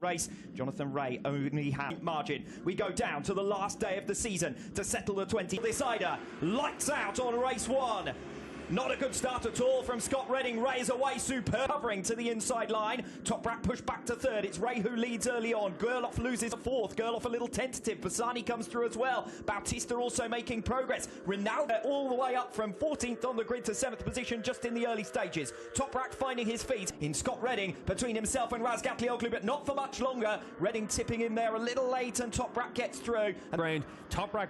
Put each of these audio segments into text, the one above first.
race. Jonathan Ray only had margin. We go down to the last day of the season to settle the 20 decider. Lights out on race 1. Not a good start at all from Scott Redding. Ray is away, superb. Covering to the inside line. Toprak pushed back to third. It's Ray who leads early on. Gerloff loses fourth. Gerloff a little tentative. Bassani comes through as well. Bautista also making progress. Ronaldo all the way up from 14th on the grid to 7th position just in the early stages. Toprak finding his feet in Scott Redding between himself and Razgatlioglu, but not for much longer. Redding tipping in there a little late and Toprak gets through. Round Toprak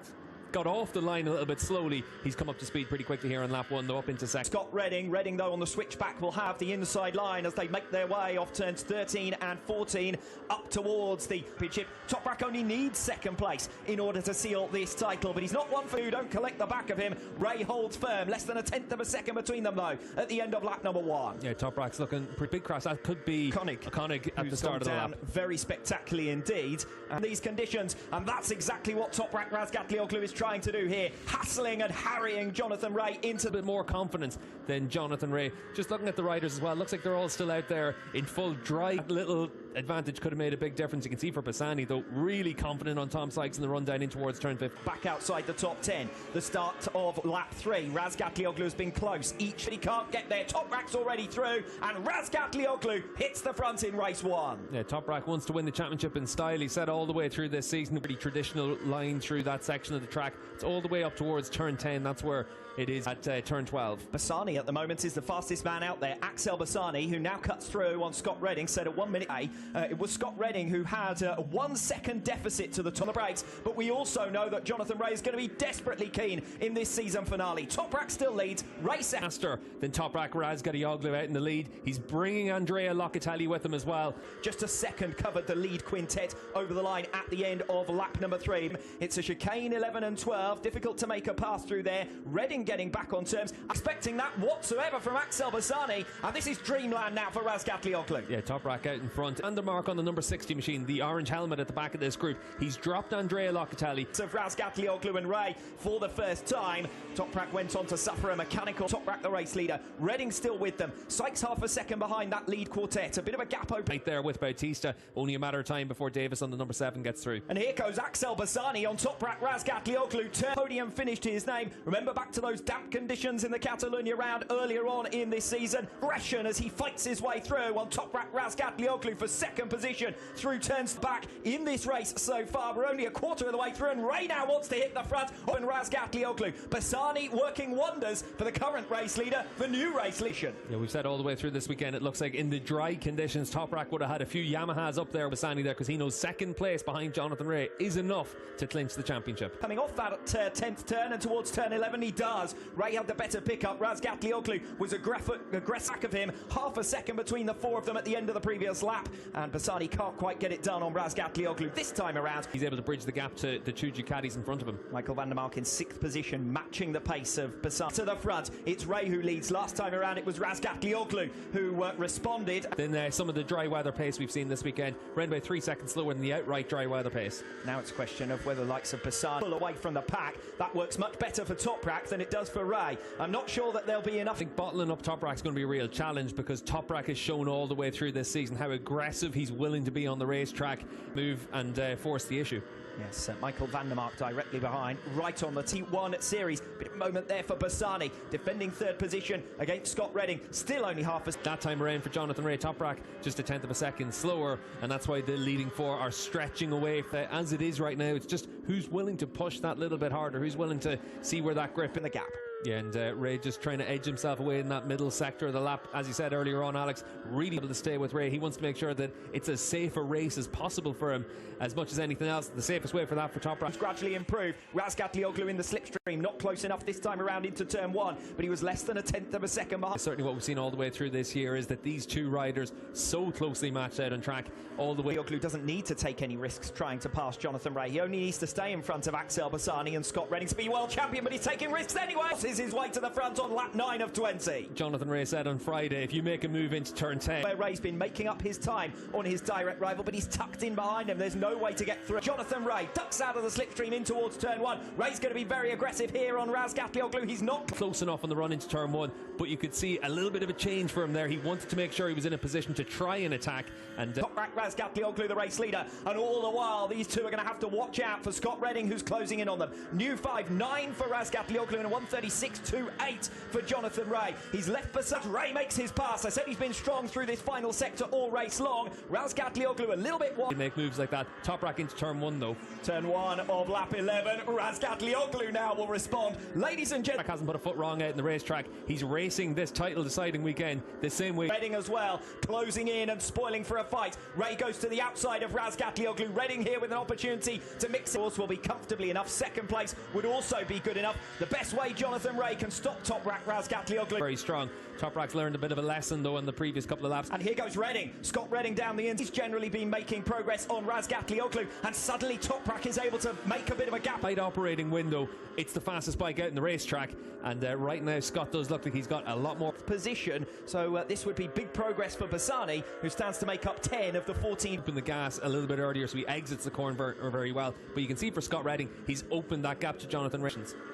got off the line a little bit slowly. He's come up to speed pretty quickly here on lap 1, though, up into second. Scott Redding though on the switchback will have the inside line as they make their way off turns 13 and 14 up towards the championship. Toprak only needs second place in order to seal this title, but he's not one for who don't collect the back of him. Ray holds firm, less than a tenth of a second between them though at the end of lap number 1. Yeah, Toprak's looking pretty big crash. That could be Koenig at the start of the lap. Very spectacularly indeed and these conditions, and that's exactly what Toprak Razgatlioglu is trying to do here, hassling and harrying Jonathan Ray into a bit more confidence than Jonathan Ray. Just looking at the riders as well, looks like they're all still out there in full drive. That little advantage could have made a big difference. You can see for Bassani though, really confident on Tom Sykes in the run down in towards turn 5. Back outside the top 10, the start of lap 3. Razgatlioglu has been close, but he can't get there. Toprak's already through and Razgatlioglu hits the front in race 1. Yeah, Toprak wants to win the championship in style. He said all the way through this season, a pretty traditional line through that section of the track. It's all the way up towards turn 10. That's where it is at turn 12. Bassani at the moment is the fastest man out there. Axel Bassani, who now cuts through on Scott Redding, said at 1 minute it was Scott Redding who had a 1 second deficit to the top of the brakes, but we also know that Jonathan Ray is going to be desperately keen in this season finale. Toprak still leads, Ray faster than Toprak. Razgatlioglu out in the lead. He's bringing Andrea Locatelli with him as well. Just a second covered the lead quintet over the line at the end of lap number 3. It's a chicane 11 and 12, difficult to make a pass through there. Redding getting back on terms, expecting that whatsoever from Axel Bassani, and this is dreamland now for Razgatlioglu. Yeah, Toprak out in front. And the mark on the number 60 machine, the orange helmet at the back of this group. He's dropped Andrea Locatelli. So Razgatlioglu and Ray for the first time. Toprak went on to suffer a mechanical. Toprak the race leader. Redding still with them. Sykes half a second behind that lead quartet. A bit of a gap open. Right there with Bautista. Only a matter of time before Davis on the number 7 gets through. And here goes Axel Bassani on Toprak Razgatlioglu. Podium finished to his name. Remember back to those damp conditions in the Catalunya round earlier on in this season. Aggression as he fights his way through on Toprak Razgatlioglu for second position through turns back in this race so far. We're only a quarter of the way through and Ray now wants to hit the front on Razgatlioglu. Bassani working wonders for the current race leader, the new race leader. Yeah, we've said all the way through this weekend, it looks like in the dry conditions, Toprak would have had a few Yamahas up there with Bassani there because he knows second place behind Jonathan Ray is enough to clinch the championship. Coming off that 10th turn and towards turn 11, he does. Ray had the better pickup. Razgatlioglu was aggressive of him. Half a second between the 4 of them at the end of the previous lap, and Bassani can't quite get it done on Razgatlioglu this time around. He's able to bridge the gap to the 2 Ducatis in front of him. Michael van der Mark in 6th position, matching the pace of Bassani. To the front, it's Ray who leads. Last time around, it was Razgatlioglu who responded. Then some of the dry weather pace we've seen this weekend ran by 3 seconds slower than the outright dry weather pace. Now it's a question of whether the likes of Bassani pull away from the pack. That works much better for Toprak than it does for Ray. I'm not sure that there'll be enough. I think bottling up Toprak's going to be a real challenge because Toprak has shown all the way through this season how aggressive he's willing to be on the racetrack, move and force the issue. Yes, Michael van der Mark directly behind, right on the T1 series. Bit of a moment there for Bassani, defending 3rd position against Scott Redding. Still only half a... That time around for Jonathan Ray, Toprak just a tenth of a second slower, and that's why the leading 4 are stretching away. As it is right now, it's just who's willing to push that little bit harder, who's willing to see where that grip in the gap. Yeah, and Ray just trying to edge himself away in that middle sector of the lap. As you said earlier on, Alex, really able to stay with Ray. He wants to make sure that it's as safe a race as possible for him, as much as anything else. The safest way for that for Toprak. Gradually improved. Razgatlioglu in the slipstream, not close enough this time around into turn 1, but he was less than a tenth of a second behind. Certainly what we've seen all the way through this year is that these 2 riders so closely matched out on track all the way. Razgatlioglu doesn't need to take any risks trying to pass Jonathan Ray. He only needs to stay in front of Axel Bassani and Scott Redding to be world champion, but he's taking risks anyway. forces his way to the front on lap 9 of 20. Jonathan Ray said on Friday, if you make a move into turn 10... Where Ray's been making up his time on his direct rival, but he's tucked in behind him. There's no way to get through. Jonathan Ray ducks out of the slipstream in towards turn 1. Ray's going to be very aggressive here on Razgatlioglu. He's not close enough on the run into turn 1, but you could see a little bit of a change for him there. He wanted to make sure he was in a position to try and attack. And Toprak Razgatlioglu, the race leader, and all the while these two are going to have to watch out for Scott Redding, who's closing in on them. New 5.9 for Razgatlioglu and a 1:36.28 for Jonathan Ray. He's left beside. Ray makes his pass. I said he's been strong through this final sector all race long. Razgatlioglu a little bit wide. They make moves like that. Toprak into turn 1 though. Turn 1 of lap 11. Razgatlioglu now will respond. Ladies and gentlemen, hasn't put a foot wrong out in the racetrack. He's racing this title deciding weekend the same way. Redding as well, closing in and spoiling for a fight. Ray goes to the outside of Razgatlioglu. Redding here with an opportunity to mix it. Will be comfortably enough. Second place would also be good enough. The best way Jonathan Ray can stop Toprak Razgatlioglu. Very strong. Toprak's learned a bit of a lesson though in the previous couple of laps. And here goes Redding. Scott Redding down the end. He's generally been making progress on Razgatlioglu, and suddenly Toprak is able to make a bit of a gap. Tight operating window. It's the fastest bike out in the racetrack, and right now Scott does look like he's got a lot more position. So this would be big progress for Bassani, who stands to make up 10 of the 14. Open the gas a little bit earlier, so he exits the corner very well. But you can see for Scott Redding, he's opened that gap to Jonathan Ray.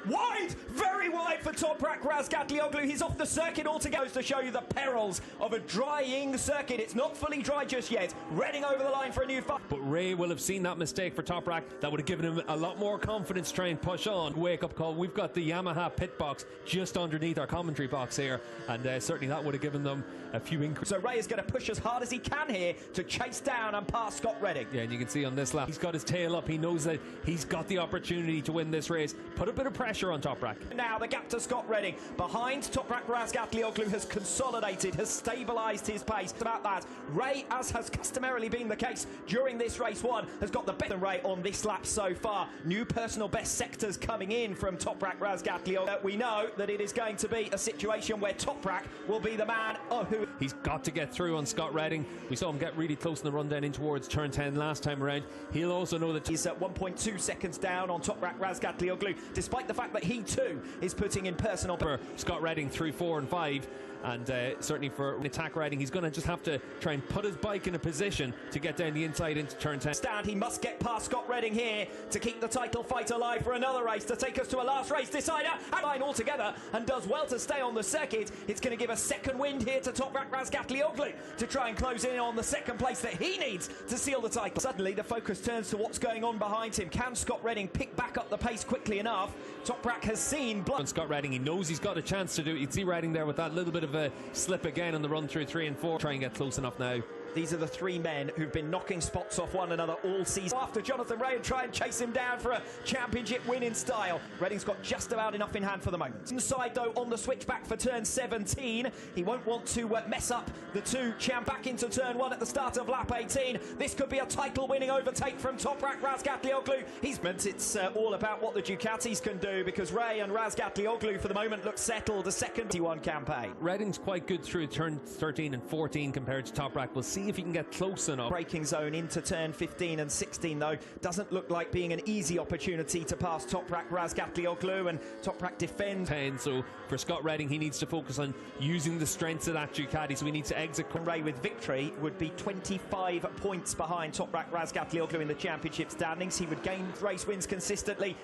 Wide, very wide for Toprak Razgatlioglu. He's off the circuit altogether. To show you the perils of a drying circuit. It's not fully dry just yet. Redding over the line for a new fight. But Ray will have seen that mistake for Toprak. That would have given him a lot more confidence to try and push on. Wake up call. We've got the Yamaha pit box just underneath our commentary box here, and certainly that would have given them a few increases. So Ray is going to push as hard as he can here to chase down and pass Scott Redding. Yeah, and you can see on this lap, he's got his tail up. He knows that he's got the opportunity to win this race. Put a bit of pressure on Toprak. Now the gap to Scott Redding. Behind Toprak Razgatlioglu has consolidated, has stabilised his pace. About that, Ray, as has customarily been the case during this race 1, has got the better Ray on this lap so far. New personal best sectors coming in from Toprak Razgatlioglu. We know that it is going to be a situation where Toprak will be the man who... He's got to get through on Scott Redding. We saw him get really close in the run down in towards turn 10 last time around. He'll also know that he's at 1.2 seconds down on Toprak Razgatlioglu, despite the fact that he too is putting in personal... For Scott Redding through 4 and 5. And certainly for attack riding, he's going to just have to try and put his bike in a position to get down the inside into turn 10. Stand, he must get past Scott Redding here to keep the title fight alive for another race, to take us to a last race decider. And line altogether, and does well to stay on the circuit. It's going to give a second wind here to Toprak Razgatlioglu to try and close in on the second place that he needs to seal the title. Suddenly the focus turns to what's going on behind him. Can Scott Redding pick back up the pace quickly enough? Toprak has seen blood. And Scott Redding, he knows he's got a chance to do it. You can see Redding there with that little bit of a slip again on the run through 3 and 4. Try and get close enough now. These are the three men who've been knocking spots off one another all season. After Jonathan Ray and try and chase him down for a championship win in style. Redding's got just about enough in hand for the moment. Inside though on the switchback for turn 17. He won't want to mess up the two champ back into turn 1 at the start of lap 18. This could be a title winning overtake from Toprak Razgatlioglu. It's all about what the Ducatis can do, because Ray and Razgatlioglu for the moment look settled. A second 21 campaign. Redding's quite good through turn 13 and 14 compared to Toprak. We'll see if he can get close enough. Braking zone into turn 15 and 16 though doesn't look like being an easy opportunity to pass Toprak Razgatlioglu, and Toprak defends 10. So for Scott Redding, he needs to focus on using the strengths of that Ducati, so he needs to exit. Ray with victory would be 25 points behind Toprak Razgatlioglu in the championship standings. He would gain race wins consistently.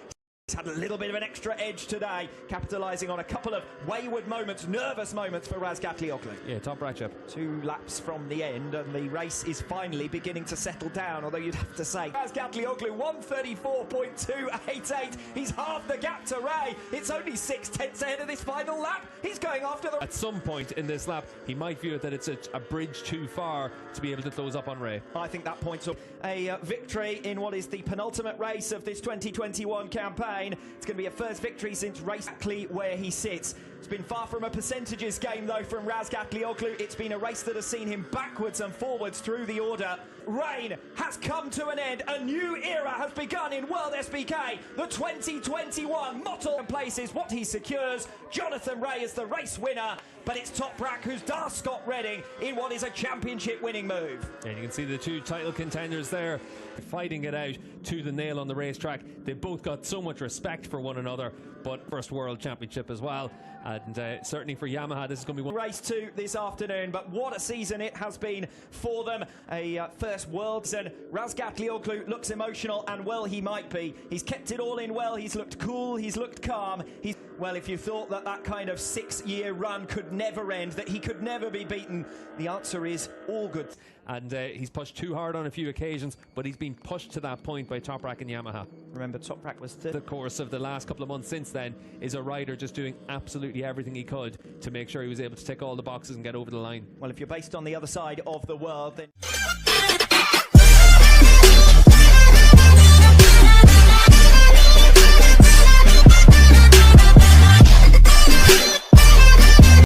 He's had a little bit of an extra edge today, capitalising on a couple of wayward moments, nervous moments for Razgatlioglu. Yeah, top right up. 2 laps from the end, and the race is finally beginning to settle down, although you'd have to say Razgatlioglu 1:34.288. He's half the gap to Ray. It's only 6/10 ahead of this final lap. He's going after the... At some point in this lap, he might view that it's a bridge too far to be able to close up on Ray. I think that points up a victory in what is the penultimate race of this 2021 campaign. It's going to be a first victory since race exactly where he sits. It's been far from a percentages game, though, from Razgatlioglu. It's been a race that has seen him backwards and forwards through the order. Rain has come to an end. A new era has begun in World SBK. The 2021 Motor places what he secures. Jonathan Ray is the race winner, but it's Toprak who's done Scott Redding in what is a championship winning move. And you can see the two title contenders there fighting it out to the nail on the racetrack. They both got so much respect for one another, but first world championship as well. And certainly for Yamaha, this is going to be one. Race 2 this afternoon, but what a season it has been for them. A first Worlds, and Razgatlioglu looks emotional, and well, he might be. He's kept it all in well. He's looked cool. He's looked calm. Well, if you thought that kind of 6-year run could never end, that he could never be beaten, the answer is all good. And he's pushed too hard on a few occasions, but he's been pushed to that point by Toprak and Yamaha. Remember, Toprak was the course of the last couple of months since then is a rider just doing absolutely everything he could to make sure he was able to tick all the boxes and get over the line. Well, if you're based on the other side of the world, then